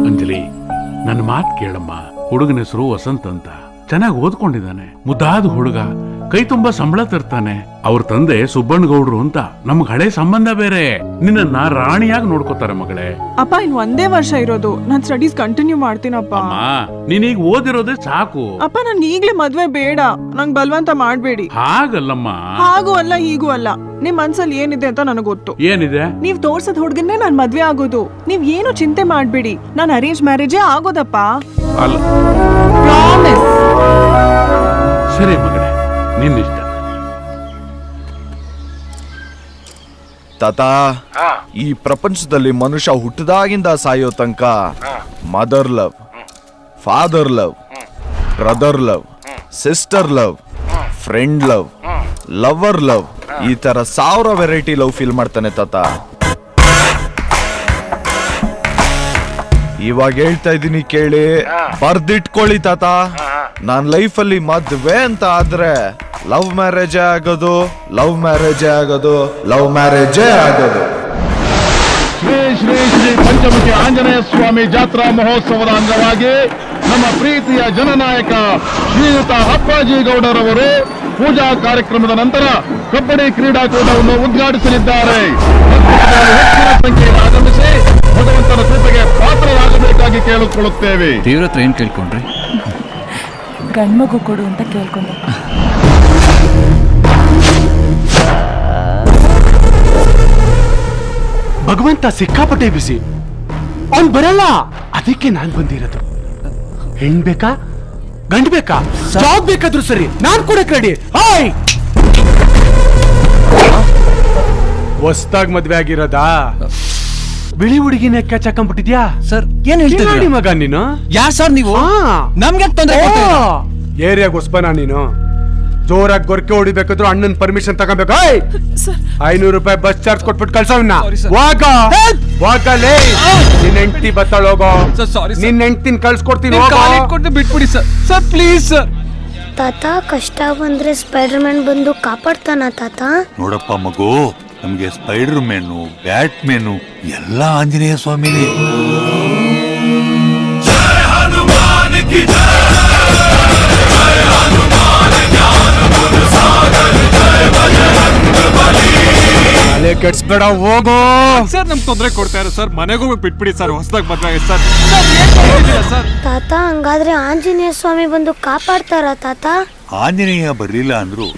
ಅಂಜಲಿ, ನನ್ನ ಮಾತು ಕೇಳಮ್ಮ. ಹುಡುಗನ ಹೆಸರು ವಸಂತ್ ಅಂತ, ಚೆನ್ನಾಗಿ ಓದ್ಕೊಂಡಿದ್ದಾನೆ, ಮುದ್ದಾದ ಹುಡುಗ, ಕೈ ತುಂಬಾ ಸಂಬಳ ತರ್ತಾನೆ. ಅವ್ರ ತಂದೆ ಸುಬ್ಬಣ್ಣಗೌಡ್ರು ಅಂತ ನಮ್ಗ್ ಹಳೆ ಸಂಬಂಧ ಬೇರೆ. ನಿನ್ನ ರಾಣಿಯಾಗಿ ನೋಡ್ಕೋತಾರೆ ಮಗಳೇ. ಅಪ್ಪ ಇನ್ ಒಂದೇ ವರ್ಷ ಇರೋದು, ನಾನ್ ಸ್ಟಡೀಸ್ ಕಂಟಿನ್ಯೂ ಮಾಡ್ತೀನಪ್ಪ. ನೀನೀಗ ಓದಿರೋದೇ ಸಾಕು. ಅಪ್ಪ ನನ್ಗೆ ಈಗ್ಲೇ ಮದ್ವೆ ಬೇಡ, ನಂಗ್ ಬಲವಂತ ಮಾಡ್ಬೇಡಿ. ಹಾಗಲ್ಲಮ್ಮ. ಹಾಗೂ ಅಲ್ಲ ಹೀಗೂ ಅಲ್ಲ, ನಿಮ್ ಮನ್ಸಲ್ಲಿ ಏನಿದೆ ಅಂತ ನನಗ್ ಗೊತ್ತು. ಏನಿದೆ? ನೀವ್ ತೋರ್ಸದ್ ಹುಡ್ಗನ್ನೇ ನಾನ್ ಮದ್ವೆ ಆಗೋದು. ನೀವ್ ಏನು ಚಿಂತೆ ಮಾಡ್ಬೇಡಿ, ನಾನ್ ಅರೇಂಜ್ ಮ್ಯಾರೇಜೇ ಆಗೋದಪ್ಪ. ಪ್ರಾಮಿಸ್. ಸರಿ ಮಗಳೇ, ನಿನ್ನಿಷ್ಟ. ತಾತ, ಈ ಪ್ರಪಂಚದಲ್ಲಿ ಮನುಷ್ಯ ಹುಟ್ಟಿದಾಗಿಂದ ಸಾಯೋ ತನಕ mother love, father love, brother love, sister love, friend love, lover love, ಈ ತರ 1000 ವೆರೈಟಿ ಲವ್ ಫೀಲ್ ಮಾಡ್ತಾನೆ ತಾತ. ಇವಾಗ ಹೇಳ್ತಾ ಇದ್ದೀನಿ ಕೇಳಿ, ಬರ್ದಿಟ್ಕೊಳ್ಳಿ ತಾತ. ನಾನ್ ಲೈಫಲ್ಲಿ ಮದ್ವೆ ಅಂತ ಆದ್ರೆ ಲವ್ ಮ್ಯಾರೇಜೇ ಆಗೋದು, ಲವ್ ಮ್ಯಾರೇಜೇ ಆಗೋದು, ಲವ್ ಮ್ಯಾರೇಜೇ ಆಗೋದು. ಶ್ರೀ ಶ್ರೀ ಶ್ರೀ ಪಂಚಮುಖಿ ಆಂಜನೇಯ ಸ್ವಾಮಿ ಜಾತ್ರಾ ಮಹೋತ್ಸವದ ಅಂಗವಾಗಿ ನಮ್ಮ ಪ್ರೀತಿಯ ಜನನಾಯಕ ಶ್ರೀಯುತ ಅಪ್ಪಾಜಿ ಗೌಡರವರು ಪೂಜಾ ಕಾರ್ಯಕ್ರಮದ ನಂತರ ಕಬಡ್ಡಿ ಕ್ರೀಡಾಕೂಟವನ್ನು ಉದ್ಘಾಟಿಸಲಿದ್ದಾರೆ. ಹೆಚ್ಚಿನ ಸಂಖ್ಯೆಯಲ್ಲಿ ಆಗಮಿಸಿ ಭಗವಂತನ ಕೃಪೆಗೆ ಪಾತ್ರರಾಗಬೇಕಾಗಿ ಕೇಳಿಕೊಳ್ಳುತ್ತೇವೆ. ದೇವ್ರತ್ರ ಏನ್ ಕೇಳ್ಕೊಂಡ್ರಿ? ಗಂಡ್ಮಗು ಕೊಡು ಅಂತ ಕೇಳ್ಕೊಂಡೆ. ಭಗವಂತ ಸಿಕ್ಕಾಪಟ್ಟೆ ಬಿಸಿ, ಅವ್ನ್ ಬರಲ್ಲ. ಅದಕ್ಕೆ ನಾನ್ ಬಂದಿರೋದು. ಹೆಣ್ ಬೇಕಾ ಗಂಡ್ ಬೇಕಾ ಜಾಬ್ ಬೇಕಾದ್ರೂ ಸರಿ, ನಾನ್ ಕೊಡಕ್ ರೆಡಿ. ಹಾಯ್, ಹೊಸ್ದಾಗ್ ಮದ್ವೆ ಆಗಿರೋದಾ? ಬಿಳಿ ಹುಡುಗಿನ ಕ್ಯಾಚಾಕೊಂಡ್ಬಿಟ್ಟಿದ್ಯಾ? ಸರ್ ಏನ್ ಹೇಳ್ತೀರಿ ಮಗ ನೀನು? ಯಾರ್ ಸರ್ ನೀವು? ನಮ್ಗೆ ತೊಂದ್ರೆ ಏರಿಯಾಗ ಹೊಸ್ಬನ ನೀನು? ಜೋರಾಗಿ ಗೊರಕೆ ಹೊಡಿಬೇಕಾದ್ರು ಅಣ್ಣನ್ ಪರ್ಮಿಷನ್ ತಗೋಬೇಕು. 500 ರೂಪಾಯಿ ಬಸ್ ಚಾರ್ಜ್ ಕೊಟ್ಬಿಟ್ಟು ಕಳ್ಸವನ್ನ. ನಿನ್ ಹೆಂಡತಿ ಬತ್ತಾಳ, ಹೋಗೋ. ನಿನ್ ಹೆಂಡತಿನ ಕಳ್ಸ್ಕೊಡ್ತೀನಿ, ಬಿಟ್ಬಿಡಿ ಸರ್. Sir please sir. ತಾತ, ಕಷ್ಟ ಬಂದ್ರೆ ಸ್ಪೈಡರ್ ಮ್ಯಾನ್ ಬಂದು ಕಾಪಾಡ್ತಾನ ತಾತ? ನೋಡಪ್ಪ ಮಗು, ನಮ್ಗೆ ಸ್ಪೈಡರ್ ಮ್ಯಾನು, ಬ್ಯಾಟ್ ಮ್ಯಾನು ಎಲ್ಲ ಆಂಜನೇಯ ಸ್ವಾಮಿನೇ. ಅಲೆ ಕೆಡ್ಸ್ಬೇಡ, ಹೋಗೋ. ಸರ್ ನಮ್ಗೆ ತೊಂದರೆ ಕೊಡ್ತಾರೆ ಸರ್, ಮನೆಗೂ ಬಿಟ್ಬಿಡಿ ಸರ್. ಹೊಸದಾಗಿ ಮದ್ವೆ ಆಗಿದೆ ಸರ್. ತಾತ, ಹಂಗಾದ್ರೆ ಆಂಜನೇಯ ಸ್ವಾಮಿ ಬಂದು ಕಾಪಾಡ್ತಾರ ತಾತ? ಆಂಜನೇಯ ಬರ್ಲಿಲ್ಲ ಅಂದ್ರು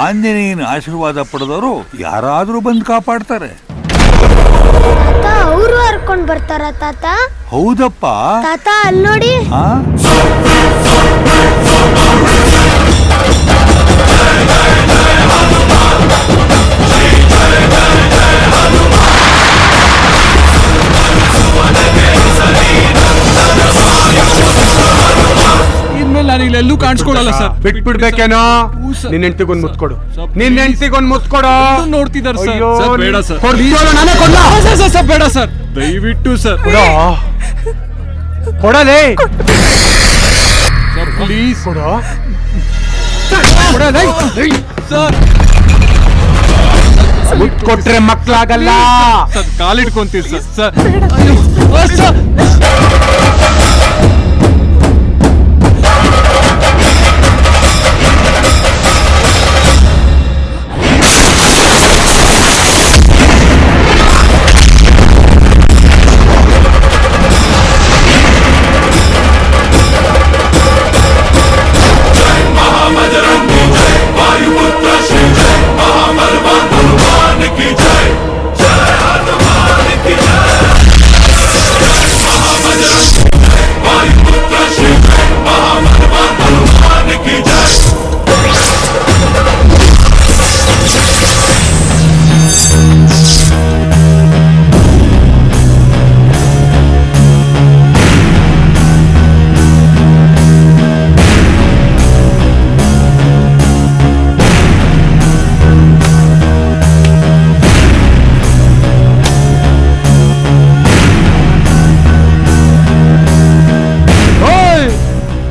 ಆಂಜನೇಯನ ಆಶೀರ್ವಾದ ಪಡೆದವರು ಯಾರಾದ್ರೂ ಬಂದು ಕಾಪಾಡ್ತಾರೆ. ತಾತ, ಅವರು ಹರ್ಕೊಂಡ್ ಬರ್ತಾರ ತಾತ? ಹೌದಪ್ಪ ತಾತ, ಅಲ್ಲಿ ನೋಡಿ. ಇನ್ಮೇಲೆ ನಾನು ಇಲ್ಲೆಲ್ಲೂ ಕಾಣಿಸ್ಕೊಳಲ್ಲ ಸರ್. ಬಿಟ್ಬಿಡ್ಬೇಕೇನೋ? ನಿನ್ನ ಹೆಂಡತಿಗೊಂದು ಮುತ್ತು ಕೊಡು. ನಿನ್ನ ಹೆಂಡತಿಗೊಂದು ಮುತ್ತು ಕೊಡು. ನೋಡ್ತಿದ್ದಾರೆ ಸರ್. ಬೇಡ ಸರ್, ನಾನೇ ಕೊಡ್ಲ? ಸರ್ ಬೇಡ ಸರ್, ದಯವಿಟ್ಟು ಸರ್. ಕೊಡಲೇ ಸರ್, ಪ್ಲೀಸ್ ಕೊಡು. ಸರ್. ಮುತ್ತು ಕೊಟ್ರೆ ಮಕ್ಳಾಗಲ್ಲ. ಸರ್ ಕಾಲಿಡ್ಕೊಂತೀವಿ ಸರ್. ಸರ್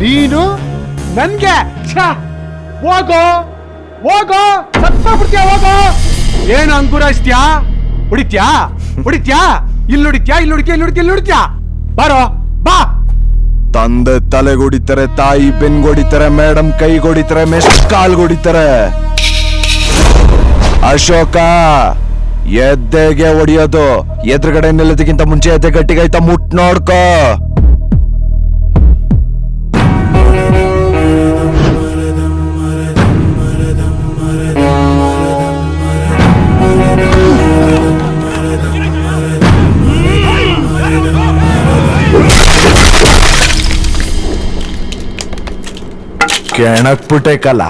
ನೀನು ನನ್ಗೆ ಹೋಗೋ ಹೋಗೋ, ಸತ್ತೋಗ್ಬಿಡ್ತೀಯ, ಹೋಗೋ. ಏನು ಅಂಕುರಾಯಿಸ್ತ್ಯಾ? ಹೊಡಿತ್ಯಾ ಹೊಡಿತ್ಯಾ? ಇಲ್ಲಿ ನೋಡಿತ್ಯಾ, ಇಲ್ಲಿ ನೋಡಿತ್ಯಾ, ಇಲ್ಲಿ ನೋಡಿತ್ಯಾ, ಇಲ್ಲಿ ನೋಡಿತ್ಯಾ? ಬಾರೋ ಬಾ. ತಂದೆ ತಲೆಗೊಡಿತಾರೆ, ತಾಯಿ ಬೆನ್ಗೊಡಿತಾರೆ, ಮೇಡಮ್ ಕೈಗೊಡಿತಾರೆ, ಮೆಸ್ಟ್ ಕಾಲ್ಗೊಡಿತಾರೆ. ಅಶೋಕ, ಎದ್ದೆಗೆ ಹೊಡಿಯೋದು. ಎದುರುಗಡೆ ನಿಲ್ಲೋದಕ್ಕಿಂತ ಮುಂಚೆ ಎದ್ದೆ ಗಟ್ಟಿಗೈತ ಮುಟ್ ನೋಡ್ಕೋ. ಕೆಣಕ್ಬಿಟ್ಟೆ ಕಲ.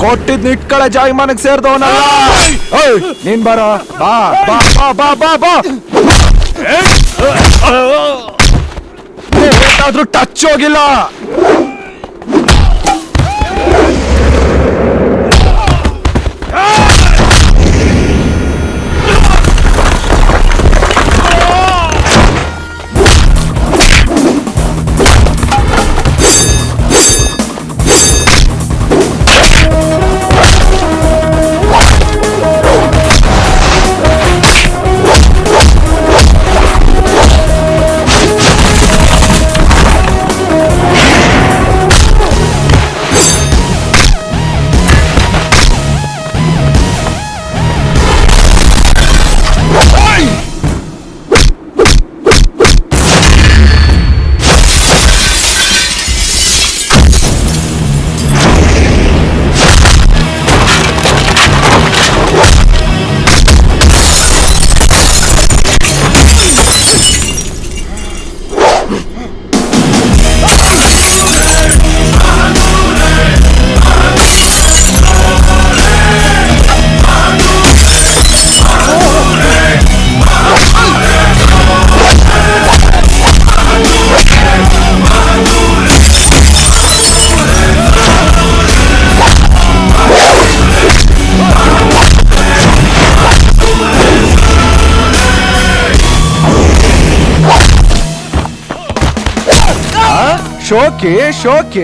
ಕೊಟ್ಟಿದ್ ನಿಟ್ಕಳ ಜಾಯಮಾನಕ್ ಸೇರ್ದವನಲ್ಲ. ನೀನ್ ಬರ, ಬಾ ಬಾ ಬಾ ಬಾ ಬಾ ಬಾ. ಏನಾದ್ರೂ ಟಚ್ ಹೋಗಿಲ್ಲ. ಶೋಕಿ ಶೋಕಿ.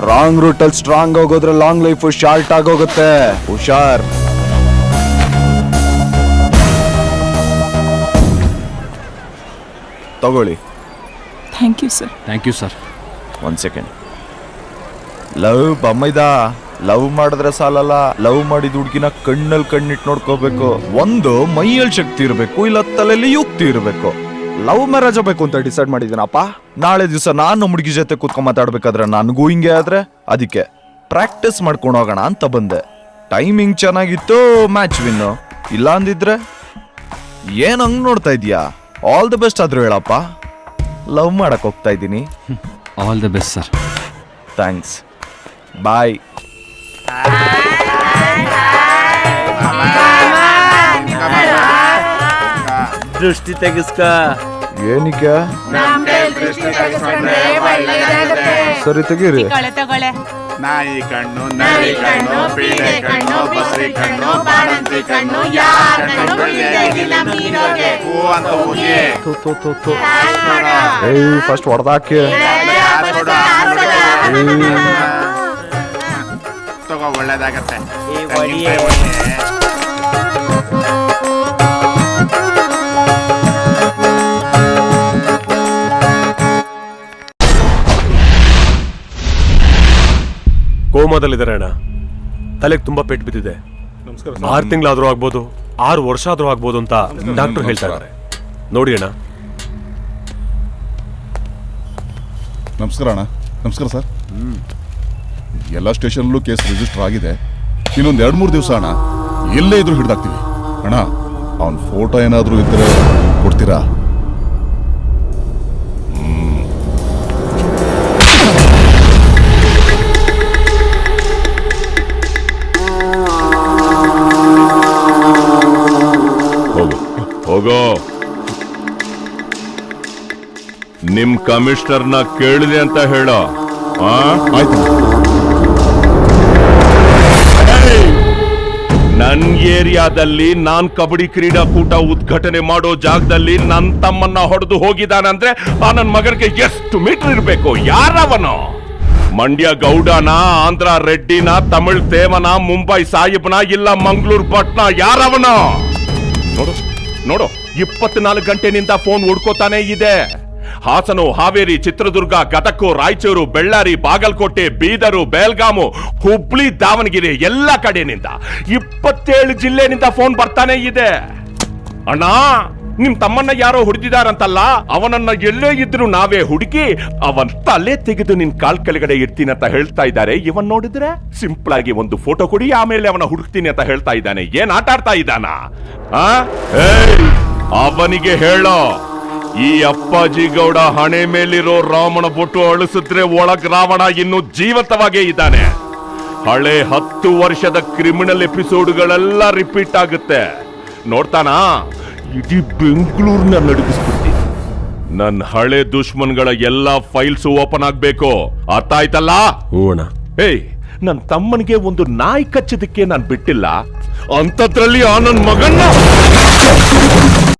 ರಾಂಗ್ ರೂಟಲ್ಲಿ ಸ್ಟ್ರಾಂಗ್ ಹೋಗೋದ್ರೆ ಲಾಂಗ್ ಲೈಫ್ ಶಾರ್ಟ್ ಆಗೋಗುತ್ತೆ. ಹುಷಾರ್. ತಗೊಳ್ಳಿ. Thank you sir. Thank you sir. ಒಂದ್ ಸೆಕೆಂಡ್. ಲವ್ ಬಮ್ಮೈದ ಲವ್ ಮಾಡಿದ್ರೆ ಸಾಲಲ್ಲ. ಲವ್ ಮಾಡಿದ ಹುಡ್ಗಿನ ಕಣ್ಣಲ್ಲಿ ಕಣ್ಣಿಟ್ಟು ನೋಡ್ಕೋಬೇಕು. ಒಂದು ಮೈಯಲ್ಲಿ ಶಕ್ತಿ ಇರಬೇಕು, ಇಲ್ಲ ತಲೆಯಲ್ಲಿ ಯುಕ್ತಿ ಇರಬೇಕು. ಲವ್ ಮ್ಯಾರೇಜ್ ಬೇಕು ಅಂತ ಡಿಸೈಡ್ ಮಾಡಿದ್ದೀನಪ್ಪ. ನಾಳೆ ದಿವಸ ನಾನು ಹುಡುಗಿ ಜೊತೆ ಕೂತ್ಕೊಂಡ್ ಮಾತಾಡ್ಬೇಕಾದ್ರೆ ನನಗೂ ಹಿಂಗೆ ಆದ್ರೆ ಅದಕ್ಕೆ ಪ್ರಾಕ್ಟೀಸ್ ಮಾಡ್ಕೊಂಡು ಹೋಗೋಣ ಅಂತ ಬಂದೆ. ಟೈಮಿಂಗ್ ಚೆನ್ನಾಗಿತ್ತು, ಮ್ಯಾಚ್ ವಿನ್ನು. ಇಲ್ಲ ಅಂದಿದ್ರೆ ಏನ್ ಹಂಗ್ ನೋಡ್ತಾ ಇದೀಯಾ? ಆಲ್ ದಿ ಬೆಸ್ಟ್ ಆದ್ರೂ ಹೇಳಪ್ಪ. ಲವ್ ಮಾಡಕ್ ಹೋಗ್ತಾ ಇದ್ದೀನಿ. All the best sir. Thanks. Bye. ದೃಷ್ಟಿ ತೆಗಿಸ್ಕ. ಏನಕ್ಕೆ? ಸರಿ ತೆಗೀರಿ. ನಾಯಿ ಕಣ್ಣು, ನರಿ ಕಣ್ಣು, ಪೀಡೆ ಕಣ್ಣು, ಬಸರಿ ಕಣ್ಣು, ಬಾಣಂತಿ ಕಣ್ಣು, ಯಾರ ಕಣ್ಣು ಹೂ ಅಂತ ಹೋಗಿ. ಫಸ್ಟ್ ಹೊಡೆದಾಕಿ. ತಗೋ, ಒಳ್ಳೇದಾಗತ್ತೆ. ಕೋಮಾದಲ್ಲಿದ್ದಾರೆ ಅಣ್ಣ. ತಲೆಗೆ ತುಂಬಾ ಪೆಟ್ಟು ಬಿದ್ದಿದೆ. 6 ತಿಂಗಳಾದ್ರೂ ಆಗ್ಬೋದು, 6 ವರ್ಷ ಆದ್ರೂ ಆಗ್ಬೋದು ಅಂತ ಡಾಕ್ಟರ್ ಹೇಳ್ತಾ ಇದ್ದಾರೆ. ನೋಡಿ ಅಣ್ಣ. ನಮಸ್ಕಾರ ಅಣ್ಣ. ನಮಸ್ಕಾರ ಸರ್. ಎಲ್ಲ ಸ್ಟೇಷನ್ಲೂ ಕೇಸ್ ರಿಜಿಸ್ಟರ್ ಆಗಿದೆ. ಇನ್ನೊಂದು 2-3 ದಿವಸ ಅಣ್ಣ ಎಲ್ಲೇ ಇದ್ರೂ ಹಿಡ್ದಾಕ್ತೀವಿ ಅಣ್ಣ. ಅವನ್ ಫೋಟೋ ಏನಾದ್ರೂ ಇದ್ರೆ ಕೊಡ್ತೀರಾ? ಕಮಿಷನರ್ನ ಕೇಳಿದೆ ಅಂತ ಹೇಳೋ. ಆಯ್ತು. ನನ್ ಏರಿಯಾದಲ್ಲಿ ನಾನ್ ಕಬಡ್ಡಿ ಕ್ರೀಡಾಕೂಟ ಉದ್ಘಾಟನೆ ಮಾಡೋ ಜಾಗದಲ್ಲಿ ನನ್ ತಮ್ಮನ್ನ ಹೊಡೆದು ಹೋಗಿದಾನಂದ್ರೆ ಆ ನನ್ ಮಗನಿಗೆ ಎಷ್ಟು ಮೀಟರ್ ಇರ್ಬೇಕು? ಯಾರವನು? ಮಂಡ್ಯ ಗೌಡನ, ಆಂಧ್ರ ರೆಡ್ಡಿನ, ತಮಿಳ್ ತೇವನ, ಮುಂಬೈ ಸಾಹಿಬ್ನ, ಇಲ್ಲ ಮಂಗಳೂರು ಭಟ್ನ? ಯಾರವನು? ನೋಡು ನೋಡು, 24 ಗಂಟೆನಿಂದ ಫೋನ್ ಹುಡ್ಕೋತಾನೆ ಇದೆ. ಹಾಸನ, ಹಾವೇರಿ, ಚಿತ್ರದುರ್ಗ, ಗದಗ, ರಾಯಚೂರು, ಬೆಳ್ಳಾರಿ, ಬಾಗಲಕೋಟೆ, ಬೀದರು, ಬೆಳಗಾಮು, ಹುಬ್ಳಿ, ದಾವಣಗೆರೆ ಎಲ್ಲ ಕಡೆನಿಂದ 27 ಜಿಲ್ಲೆನಿಂದ ಫೋನ್ ಬರ್ತಾನೆ ಇದೆ. ಅಣ್ಣ, ನಿಮ್ ತಮ್ಮನ್ನ ಯಾರೋ ಹುಡುಕಿದಾರಂತಲ್ಲ, ಅವನನ್ನ ಎಲ್ಲೇ ಇದ್ರು ನಾವೇ ಹುಡುಕಿ ಅವನ್ ತಲೆ ತೆಗೆದು ನಿನ್ ಕಾಲ್ ಕೆಳಗಡೆ ಇರ್ತೀನಿ ಅಂತ ಹೇಳ್ತಾ ಇದ್ದಾರೆ. ಇವನ್ ನೋಡಿದ್ರೆ ಸಿಂಪಲ್ ಆಗಿ ಒಂದು ಫೋಟೋ ಕೊಡಿ, ಆಮೇಲೆ ಅವನ ಹುಡುಕ್ತೀನಿ ಅಂತ ಹೇಳ್ತಾ ಇದ್ದಾನೆ. ಏನ್ ಆಟ ಆಡ್ತಾ ಇದ್ದಾನ? ಅವನಿಗೆ ಹೇಳೋ, ಈ ಅಪ್ಪಾಜಿ ಗೌಡ ಹಣೆ ಮೇಲಿರೋ ರಾಮನ ಬೊಟ್ಟು ಅಳಿಸಿದ್ರೆ ಒಳಗ್ ರಾವಣ ಇನ್ನೂ ಜೀವಂತವಾಗೇ ಇದ್ದಾನೆ. ಹಳೆ 10 ವರ್ಷದ ಕ್ರಿಮಿನಲ್ ಎಪಿಸೋಡ್ಗಳೆಲ್ಲ ರಿಪೀಟ್ ಆಗುತ್ತೆ. ನೋಡ್ತಾನಾ? ಇಡೀ ಬೆಂಗಳೂರಿನ ನಡುಗಿಸ್ಬಿಡ್ತೀನಿ. ನನ್ನ ಹಳೆ ದುಶ್ಮನ್ಗಳ ಎಲ್ಲಾ ಫೈಲ್ಸ್ ಓಪನ್ ಆಗ್ಬೇಕು. ಅರ್ಥ ಆಯ್ತಲ್ಲ? ಏಯ್, ನನ್ ತಮ್ಮನಿಗೆ ಒಂದು ನಾಯಿ ಕಚ್ಚೋದಕ್ಕೆ ನಾನ್ ಬಿಟ್ಟಿಲ್ಲ. ಅಂತದ್ರಲ್ಲಿ ಆ ನನ್ ಮಗನ್ನ